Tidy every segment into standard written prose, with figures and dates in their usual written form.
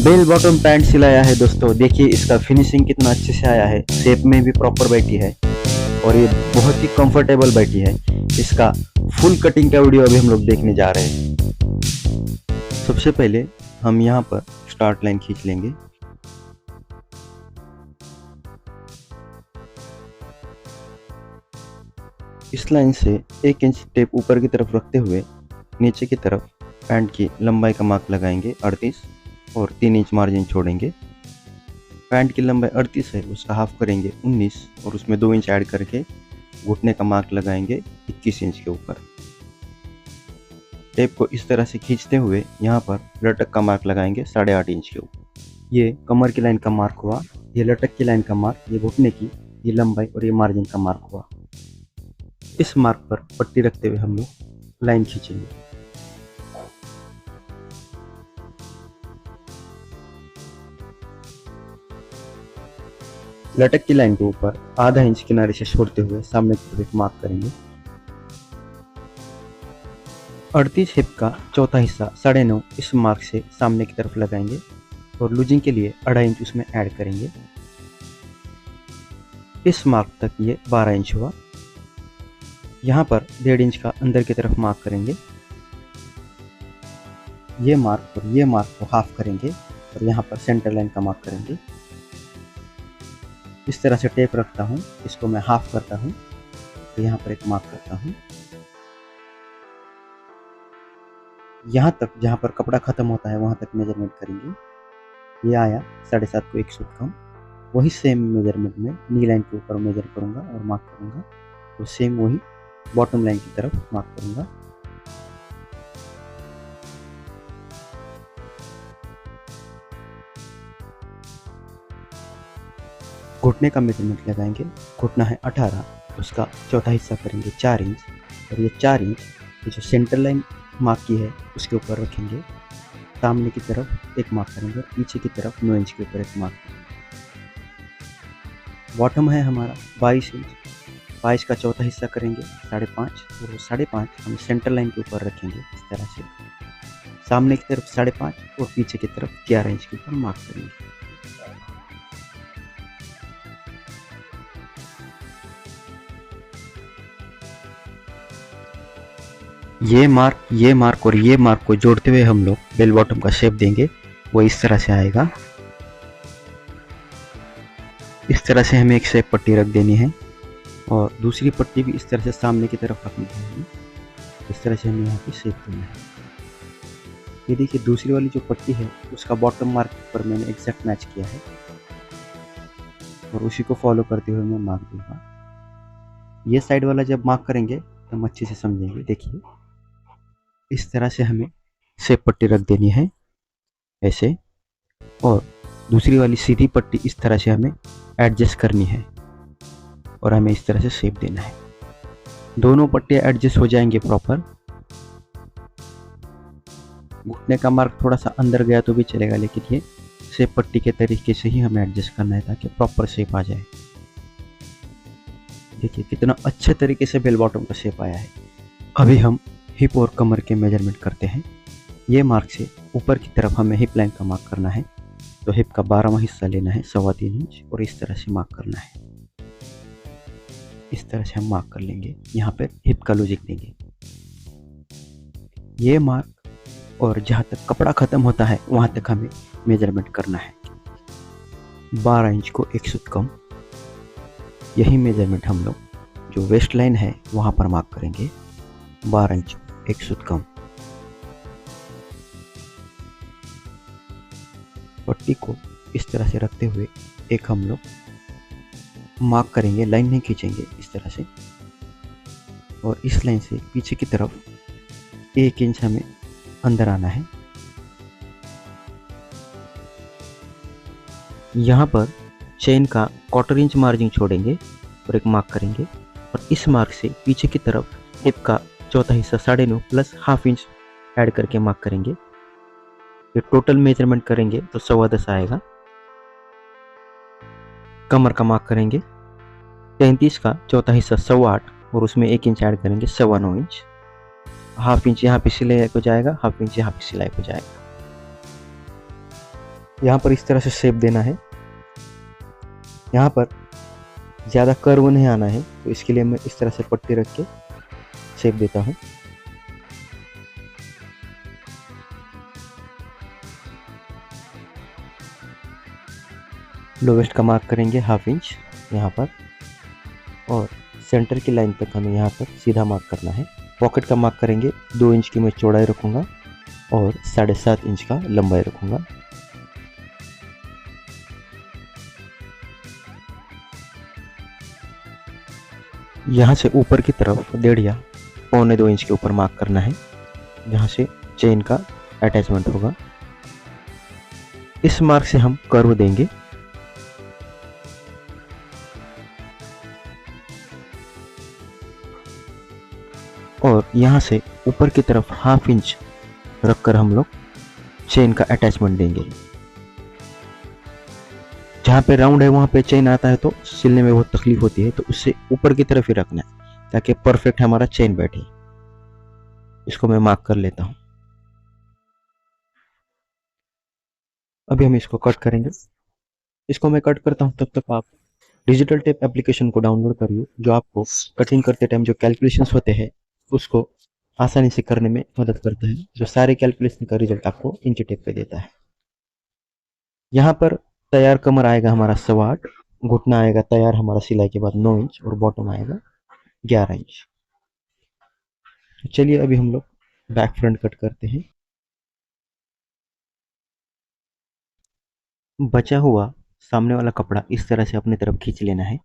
Bell bottom pant सिलाया है दोस्तों। देखिए इसका फिनिशिंग कितना अच्छे से आया है, शेप में भी प्रॉपर बैठी है और ये बहुत ही कंफर्टेबल बैठी है। इसका फुल कटिंग का वीडियो अभी हम लोग देखने जा रहे हैं। सबसे पहले हम यहाँ पर स्टार्ट लाइन खींच लेंगे। इस लाइन से 1 इंच टेप ऊपर की तरफ रखते हुए नीचे की तरफ पैंट की लंबाई का मार्क लगाएंगे 38 और 3 इंच मार्जिन छोड़ेंगे। पैंट की लंबाई 38 है, उसका हाफ करेंगे 19 और उसमें 2 इंच ऐड करके घुटने का मार्क लगाएंगे 21 इंच के ऊपर। टेप को इस तरह से खींचते हुए यहाँ पर लटक का मार्क लगाएंगे 8.5 इंच के ऊपर। ये कमर की लाइन का मार्क हुआ, ये लटक की लाइन का मार्क, ये घुटने की, ये लंबाई और ये मार्जिन का मार्क हुआ। इस मार्क पर पट्टी रखते हुए हम लोग लाइन खींचेंगे। लटक की लाइन के ऊपर आधा इंच किनारे से छोड़ते हुए सामने की तरफ मार्क करेंगे। 38 हिप का चौथा हिस्सा 9.5 इस मार्क से सामने की तरफ लगाएंगे और लूजिंग के लिए 2.5 इंच उसमें ऐड करेंगे। इस मार्क तक ये 12 इंच हुआ। यहाँ पर 1.5 इंच का अंदर की तरफ मार्क करेंगे। ये मार्क और ये मार्क को हाफ करेंगे और यहाँ पर सेंटर लाइन का मार्क करेंगे। इस तरह से टेप रखता हूँ, इसको मैं हाफ करता हूँ तो यहाँ पर एक मार्क करता हूँ। यहाँ तक जहाँ पर कपड़ा खत्म होता है वहाँ तक मेजरमेंट करेंगे। ये आया 7.5 को 1 सूत कम। वही सेम मेजरमेंट में नी लाइन के ऊपर मेजर करूँगा और मार्क करूँगा और सेम वही बॉटम लाइन की तरफ मार्क करूँगा। घुटने का मेजरमेंट लगाएंगे। घुटना है 18, उसका चौथा हिस्सा करेंगे 4 इंच और ये 4 इंच ये जो सेंटर लाइन मार्क की है उसके ऊपर रखेंगे। सामने की तरफ एक मार्क करेंगे और पीछे की तरफ 9 इंच के ऊपर एक मार्क करेंगे। बॉटम है हमारा 22 इंच, 22 का चौथा हिस्सा करेंगे 5.5 और वो 5.5 हम सेंटर लाइन के ऊपर रखेंगे इस तरह से। सामने की तरफ 5.5 और पीछे की तरफ 11 इंच के ऊपर मार्क करेंगे। ये मार्क और ये मार्क को जोड़ते हुए हम लोग बेल बॉटम का शेप देंगे। वो इस तरह से आएगा। इस तरह से हमें एक शेप पट्टी रख देनी है और दूसरी पट्टी भी इस तरह से सामने की तरफ रखनी है। इस तरह से हमें यहाँ पे शेप देना है। ये देखिए दूसरी वाली जो पट्टी है उसका बॉटम मार्क पर मैंने एग्जैक्ट मैच किया है और उसी को फॉलो करते हुए मैं मार्क दूंगा। ये साइड वाला जब मार्क करेंगे तो हम अच्छे से समझेंगे। देखिए इस तरह से हमें शेप पट्टी रख देनी है ऐसे, और दूसरी वाली सीधी पट्टी इस तरह से हमें एडजस्ट करनी है और हमें इस तरह से शेप देना है। दोनों पट्टियाँ एडजस्ट हो जाएंगे प्रॉपर। घुटने का मार्क थोड़ा सा अंदर गया तो भी चलेगा, लेकिन ये शेप पट्टी के तरीके से ही हमें एडजस्ट करना है ताकि प्रॉपर शेप आ जाए। देखिए कितना अच्छे तरीके से बेल बॉटम का शेप आया है। अभी हम हिप और कमर के मेजरमेंट करते हैं। ये मार्क से ऊपर की तरफ हमें हिप लाइन का मार्क करना है, तो हिप का 12वां हिस्सा लेना है 3.25 इंच और इस तरह से मार्क करना है। इस तरह से हम मार्क कर लेंगे। यहाँ पर हिप का लॉजिक देंगे। ये मार्क और जहाँ तक कपड़ा खत्म होता है वहाँ तक हमें मेजरमेंट करना है। 12 इंच को 1 सूत कम। यही मेजरमेंट हम लोग जो वेस्ट लाइन है वहाँ पर मार्क करेंगे। 12 इंच 1 सूत कम। पट्टी को इस तरह से रखते हुए एक हम लोग मार्क करेंगे। लाइन नहीं खींचेंगे इस तरह से, और इस लाइन से पीछे की तरफ 1 इंच हमें अंदर आना है। यहाँ पर चेन का 1/4 इंच मार्जिन छोड़ेंगे और एक मार्क करेंगे और इस मार्क से पीछे की तरफ हिप का चौथा हिस्सा 9.5 प्लस ½ इंच ऐड करके मार्क करेंगे। ये टोटल मेजरमेंट करेंगे तो 10.25 आएगा। कमर का मार्क करेंगे 33 का चौथा हिस्सा 8.25 और उसमें 1 इंच ऐड करेंगे 9.25 इंच। ½ इंच यहाँ पे सिलाई को जाएगा, ½ इंच यहाँ पे सिलाई को जाएगा। यहाँ पर इस तरह से शेप देना है। यहाँ पर ज़्यादा कर्व नहीं आना है, तो इसके लिए मैं इस तरह से पट्टी रख के शेप देता हूँ। लोवेस्ट का मार्क करेंगे 1/2 इंच यहाँ पर, और सेंटर की लाइन तक हमें यहाँ तक सीधा मार्क करना है। पॉकेट का मार्क करेंगे 2 इंच की मैं चौड़ाई रखूँगा और 7.5 इंच का लंबाई रखूँगा। यहाँ से ऊपर की तरफ 1.5 या 1.25 इंच के ऊपर मार्क करना है, जहाँ से चेन का अटैचमेंट होगा। इस मार्क से हम कर्व देंगे। और यहाँ से ऊपर की तरफ 1/2 इंच रखकर हम लोग चेन का अटैचमेंट देंगे। जहाँ पे राउंड है वहाँ पे चेन आता है तो सिलने में बहुत तकलीफ होती है, तो उससे ऊपर की तरफ ही रखना है ताकि परफेक्ट हमारा चेन बैठे। इसको मैं मार्क कर लेता हूँ। अभी हम इसको कट करेंगे। इसको मैं कट करता हूँ, तब तक आप डिजिटल टेप एप्लीकेशन को डाउनलोड करिए, जो आपको कटिंग करते टाइम जो कैलकुलेशंस होते हैं उसको आसानी से करने में मदद करता है, जो सारे कैलकुलेशन का रिजल्ट आपको इंची टेप पे देता है। यहाँ पर तैयार कमर आएगा हमारा 8.25, घुटना आएगा तैयार हमारा सिलाई के बाद 9 इंच और बॉटम आएगा 11 इंच। चलिए अभी हम लोग बैक फ्रंट कट करते हैं। बचा हुआ सामने वाला कपड़ा इस तरह से अपनी तरफ खींच लेना है,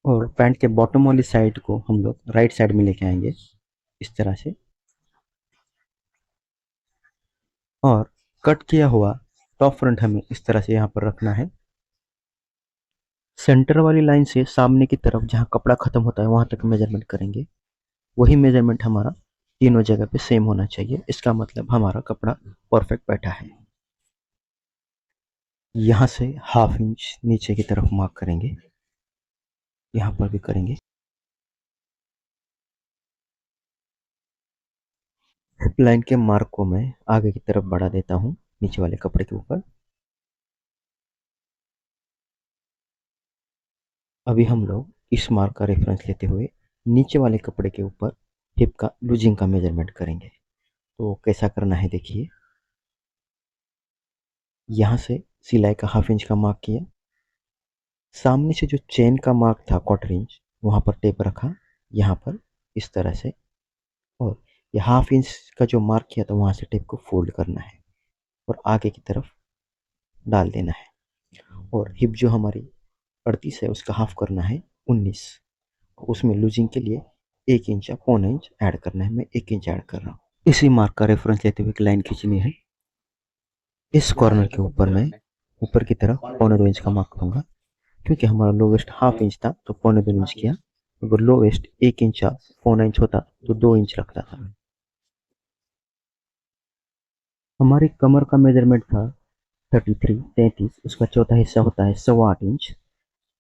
और पैंट के बॉटम वाली साइड को हम लोग राइट साइड में लेके आएंगे इस तरह से, और कट किया हुआ टॉप फ्रंट हमें इस तरह से यहाँ पर रखना है। सेंटर वाली लाइन से सामने की तरफ जहाँ कपड़ा खत्म होता है वहां तक मेजरमेंट करेंगे। वही मेजरमेंट हमारा तीनों जगह पे सेम होना चाहिए। इसका मतलब हमारा कपड़ा परफेक्ट बैठा है। यहाँ से 1/2 इंच नीचे की तरफ मार्क करेंगे, यहाँ पर भी करेंगे। हिप लाइन के मार्क को मैं आगे की तरफ बढ़ा देता हूँ नीचे वाले कपड़े के ऊपर। अभी हम लोग इस मार्क का रेफरेंस लेते हुए नीचे वाले कपड़े के ऊपर हिप का लूजिंग का मेजरमेंट करेंगे। तो कैसा करना है देखिए। यहाँ से सिलाई का 1/2 इंच का मार्क किया, सामने से जो चेन का मार्क था 1/4 इंच वहाँ पर टेप रखा यहाँ पर इस तरह से, और ये 1/2 इंच का जो मार्क किया था वहाँ से टेप को फोल्ड करना है और आगे की तरफ डाल देना है। और हिप जो हमारी 38 है उसका हाफ करना है 19। उसमें लूजिंग के लिए 1 इंच या 1.25 इंच ऐड करना है। मैं 1 इंच ऐड कर रहा हूँ। इसी मार्क का रेफरेंस लेते हुए एक लाइन खींचनी है। इस कॉर्नर के ऊपर मैं ऊपर की तरफ 1.25 इंच का मार्क करूँगा, क्योंकि हमारा लोवेस्ट 1/2 इंच था तो 1.25 इंच किया। अगर लोवेस्ट 1 इंच या 1.25 इंच होता तो 2 इंच रखता था। हमारी कमर का मेजरमेंट था 33, उसका चौथा हिस्सा होता है 8.25 इंच।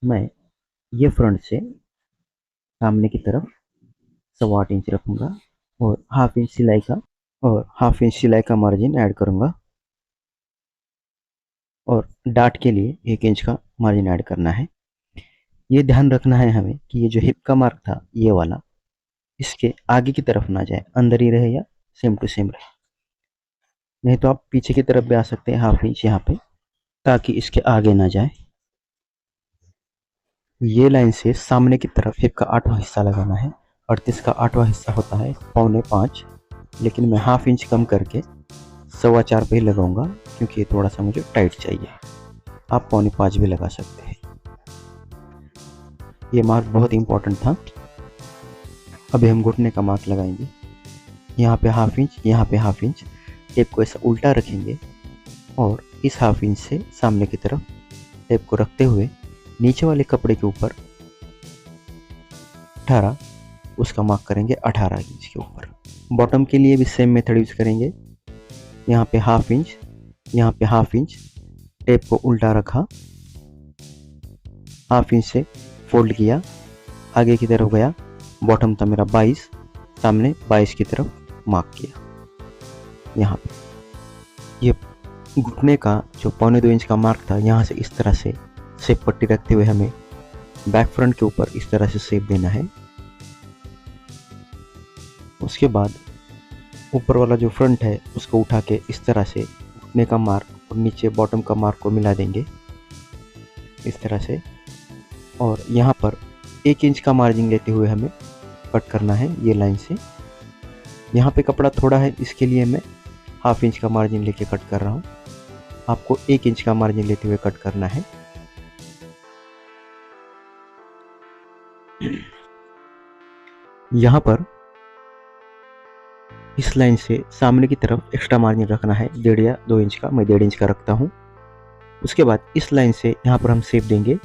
मैं ये फ्रंट से सामने की तरफ 8.25 इंच रखूँगा और 1/2 इंच सिलाई का मार्जिन ऐड करूँगा, और डाट के लिए 1 इंच का मार्जिन ऐड करना है। ये ध्यान रखना है हमें कि ये जो हिप का मार्क था ये वाला इसके आगे की तरफ ना जाए, अंदर ही रहे या सेम टू सेम रहे। नहीं तो आप पीछे की तरफ भी आ सकते हैं 1/2 इंच यहाँ पे, ताकि इसके आगे ना जाए। ये लाइन से सामने की तरफ हिप का 8वां हिस्सा लगाना है। 38 का 8वां हिस्सा होता है 4.25, लेकिन मैं 1/2 इंच कम करके 4.25 पे ही लगाऊंगा, क्योंकि ये थोड़ा सा मुझे टाइट चाहिए। आप 4.25 भी लगा सकते हैं। ये मार्क बहुत इंपॉर्टेंट था। अभी हम घुटने का मार्क लगाएंगे। यहाँ पे 1/2 इंच, यहाँ पे 1/2 इंच। टेप को ऐसा उल्टा रखेंगे और इस 1/2 इंच से सामने की तरफ टेप को रखते हुए नीचे वाले कपड़े के ऊपर 18 उसका मार्क करेंगे 18 इंच के ऊपर। बॉटम के लिए भी सेम मेथड यूज करेंगे। यहाँ पे 1/2 इंच, यहाँ पे 1/2 इंच। टेप को उल्टा रखा, 1/2 इंच से फोल्ड किया, आगे की तरफ गया। बॉटम था मेरा 22, सामने 22 की तरफ मार्क किया। यहाँ पे ये घुटने का जो 1.25 इंच का मार्क था, यहाँ से इस तरह से शेप पट्टी रखते हुए हमें बैक फ्रंट के ऊपर इस तरह से शेप देना है। उसके बाद ऊपर वाला जो फ्रंट है उसको उठा के इस तरह से घुटने का मार्क और नीचे बॉटम का मार्क को मिला देंगे इस तरह से। और यहाँ पर 1 इंच का मार्जिन लेते हुए हमें कट करना है ये लाइन से। यहाँ पे कपड़ा थोड़ा है, इसके लिए मैं 1/2 इंच का मार्जिन लेके कट कर रहा हूँ। आपको 1 इंच का मार्जिन लेते हुए कट करना है। यहाँ पर इस लाइन से सामने की तरफ एक्स्ट्रा मार्जिन रखना है 1.5 या 2 इंच का, मैं 1.5 इंच का रखता हूँ। उसके बाद इस लाइन से यहाँ पर हम शेप देंगे।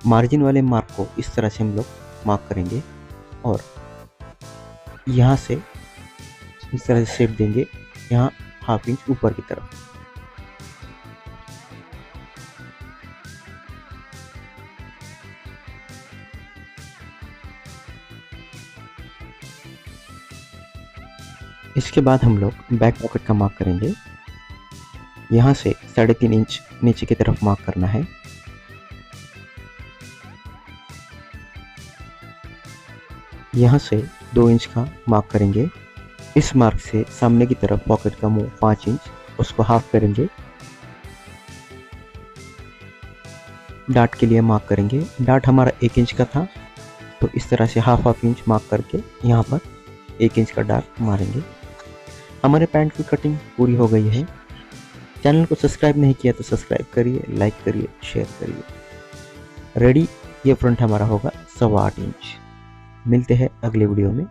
मार्जिन वाले मार्क को इस तरह से हम लोग मार्क करेंगे और यहाँ से इस तरह से शेप देंगे, यहाँ 1/2 इंच ऊपर की तरफ। इसके बाद हम लोग बैक पॉकेट का मार्क करेंगे। यहाँ से 3.5 इंच नीचे की तरफ मार्क करना है। यहाँ से 2 इंच का मार्क करेंगे। इस मार्क से सामने की तरफ पॉकेट का मुंह 5 इंच, उसको हाफ करेंगे। डार्ट के लिए मार्क करेंगे। डार्ट हमारा 1 इंच का था, तो इस तरह से हाफ इंच मार्क करके यहाँ पर 1 इंच का डार्ट मारेंगे। हमारे पैंट की कटिंग पूरी हो गई है। चैनल को सब्सक्राइब नहीं किया तो सब्सक्राइब करिए, लाइक करिए, शेयर करिए। रेडी ये फ्रंट हमारा होगा 8.25 इंच। मिलते हैं अगले वीडियो में।